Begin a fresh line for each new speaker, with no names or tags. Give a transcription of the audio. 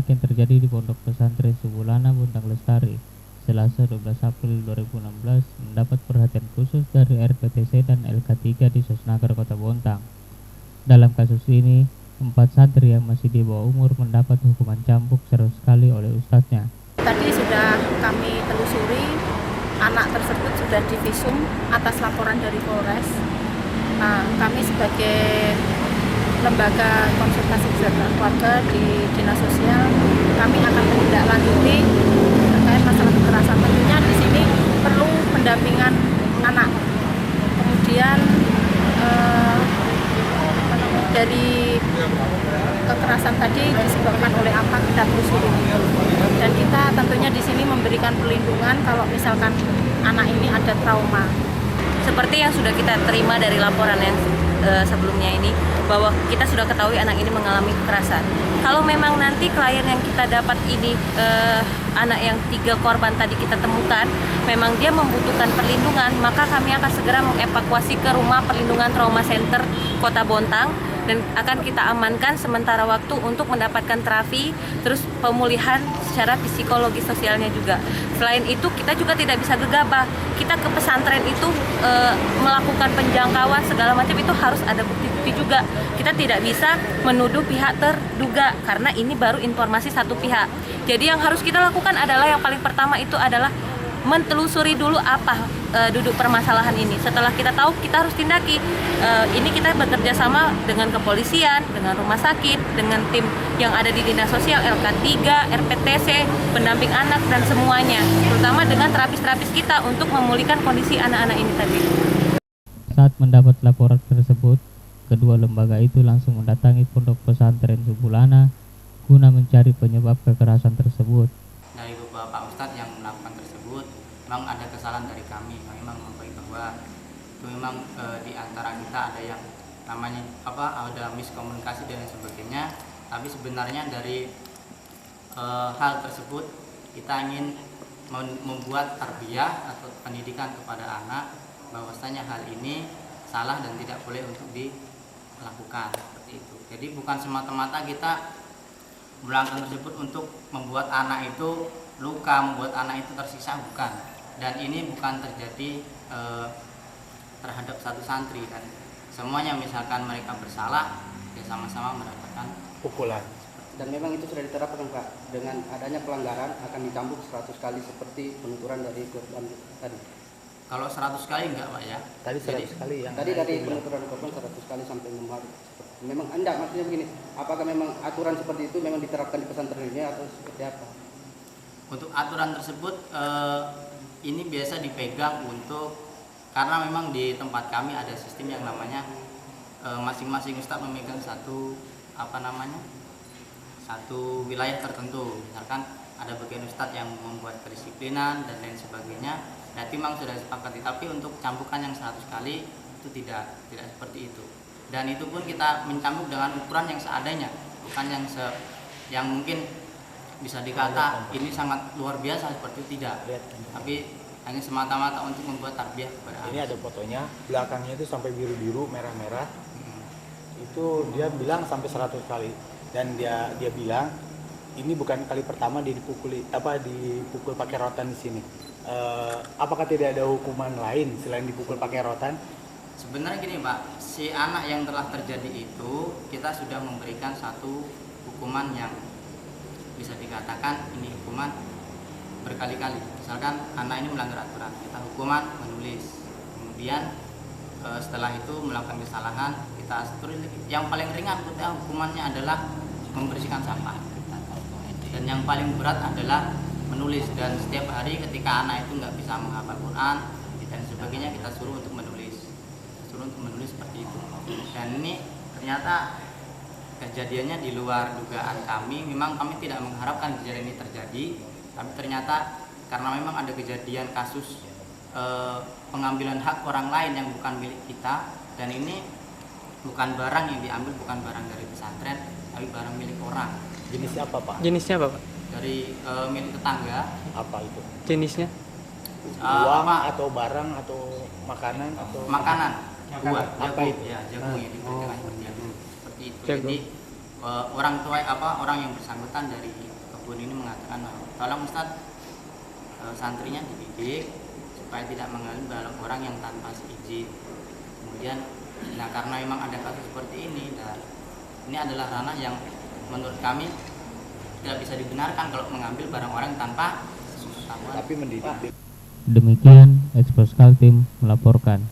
yang terjadi di Pondok Pesantren Subulana Buntang Lestari Selasa 12 April 2016 mendapat perhatian khusus dari RPTC dan LK3 di Sosnaker Kota Bontang. Dalam kasus ini, 4 santri yang masih di bawah umur mendapat hukuman cambuk 100 kali oleh ustadznya.
Tadi sudah kami telusuri, anak tersebut sudah divisum atas laporan dari Polres. Nah, kami sebagai lembaga konsultasi kesehatan keluarga di Dinas Sosial, kami akan menindaklanjuti terkait masalah kekerasan. Tentunya di sini perlu pendampingan anak. Kemudian dari kekerasan tadi disebabkan oleh apa, kita telusuri. Dan kita tentunya di sini memberikan perlindungan kalau misalkan anak ini ada trauma.
Seperti yang sudah kita terima dari laporan yang sebelumnya ini, bahwa kita sudah ketahui anak ini mengalami kekerasan. Kalau memang nanti klien yang kita dapat ini, anak yang 3 korban tadi kita temukan, memang dia membutuhkan perlindungan, maka kami akan segera mengevakuasi ke rumah perlindungan trauma center Kota Bontang, dan akan kita amankan sementara waktu untuk mendapatkan terapi, terus pemulihan secara psikologi sosialnya juga. Selain itu, kita juga tidak bisa gegabah. Kita ke pesantren itu melakukan penjangkauan segala macam, itu harus ada bukti-bukti juga. Kita tidak bisa menuduh pihak terduga karena ini baru informasi satu pihak. Jadi yang harus kita lakukan adalah yang paling pertama itu adalah mentelusuri dulu apa duduk permasalahan ini. Setelah kita tahu, kita harus tindaki. Ini kita bekerja sama dengan kepolisian, dengan rumah sakit, dengan tim yang ada di Dinas Sosial, LK3, RPTC, pendamping anak, dan semuanya. Terutama dengan terapis-terapis kita untuk memulihkan kondisi anak-anak ini tadi.
Saat mendapat laporan tersebut, kedua lembaga itu langsung mendatangi Pondok Pesantren Subulana guna mencari penyebab kekerasan tersebut.
Dari beberapa ustadz yang melakukan tersebut, memang ada kesalahan dari kami. Kami memang mengakui bahwa itu memang di antara kita ada yang namanya ada miskomunikasi dan sebagainya. Tapi sebenarnya dari hal tersebut kita ingin membuat tarbiyah atau pendidikan kepada anak bahwasanya hal ini salah dan tidak boleh untuk dilakukan seperti itu. Jadi bukan semata-mata kita melakukan tersebut untuk membuat anak itu luka, membuat anak itu tersiksa, bukan. Dan ini bukan terjadi terhadap satu santri, dan semuanya misalkan mereka bersalah ya sama-sama mendapatkan
pukulan. Dan memang itu sudah diterapkan Pak, dengan adanya pelanggaran akan dicambuk 100 kali seperti penuturan dari korban tadi.
Kalau 100 kali enggak Pak ya?
Tadi 100 kali yang tadi dari penuturan korban 100 kali sampai 6 hari. Memang enggak, maksudnya begini, apakah memang aturan seperti itu memang diterapkan di pesantren ini atau seperti apa?
Untuk aturan tersebut ini biasa dipegang karena memang di tempat kami ada sistem yang namanya masing-masing ustadz memegang satu wilayah tertentu. Misalkan ada bagian ustadz yang membuat kedisiplinan dan lain sebagainya. Berarti memang sudah disepakati, tapi untuk cambukan yang 100 kali itu tidak seperti itu. Dan itu pun kita mencambuk dengan ukuran yang seadanya, bukan yang mungkin bisa dikata ini sangat luar biasa seperti itu, tidak. Tapi hanya semata-mata untuk membuat tarbiyah kepada anak.
Ini ada fotonya, belakangnya itu sampai biru-biru, merah-merah. Itu dia bilang sampai 100 kali, dan dia bilang ini bukan kali pertama dia dipukul pakai rotan di sini. Apakah tidak ada hukuman lain selain dipukul pakai rotan?
Sebenarnya gini Pak, si anak yang telah terjadi itu kita sudah memberikan satu hukuman yang bisa dikatakan ini hukuman berkali-kali. Misalkan anak ini melanggar aturan, kita hukuman menulis. Kemudian setelah itu melakukan kesalahan, kita tulis. Yang paling ringan hukumannya adalah membersihkan sampah. Dan yang paling berat adalah menulis. Dan setiap hari ketika anak itu nggak bisa menghafal Quran dan sebagainya, kita suruh untuk menulis. Seperti itu. Dan ini ternyata kejadiannya di luar dugaan kami. Memang kami tidak mengharapkan kejadian ini terjadi, tapi ternyata karena memang ada kejadian kasus pengambilan hak orang lain yang bukan milik kita, dan ini bukan barang yang diambil, bukan barang dari pesantren, tapi barang milik orang.
Jenisnya apa Pak?
Jenisnya apa Pak?
Dari milik tetangga.
Apa itu?
Jenisnya?
Uang atau barang atau makanan atau
makanan.
Buah. Apa itu?
Ya, jagung yang diberikan seperti itu.
Jagung.
Jadi orang tua orang yang bersangkutan dari kebun ini mengatakan, tolong Ustadz, santrinya dididik supaya tidak mengambil orang yang tanpa seizin. Kemudian, nah karena memang ada kasus seperti ini, dan ini adalah ranah yang menurut kami tidak bisa dibenarkan kalau mengambil barang orang tanpa sepengetahuan.
Tapi mendidik.
Demikian Expos Kaltim melaporkan.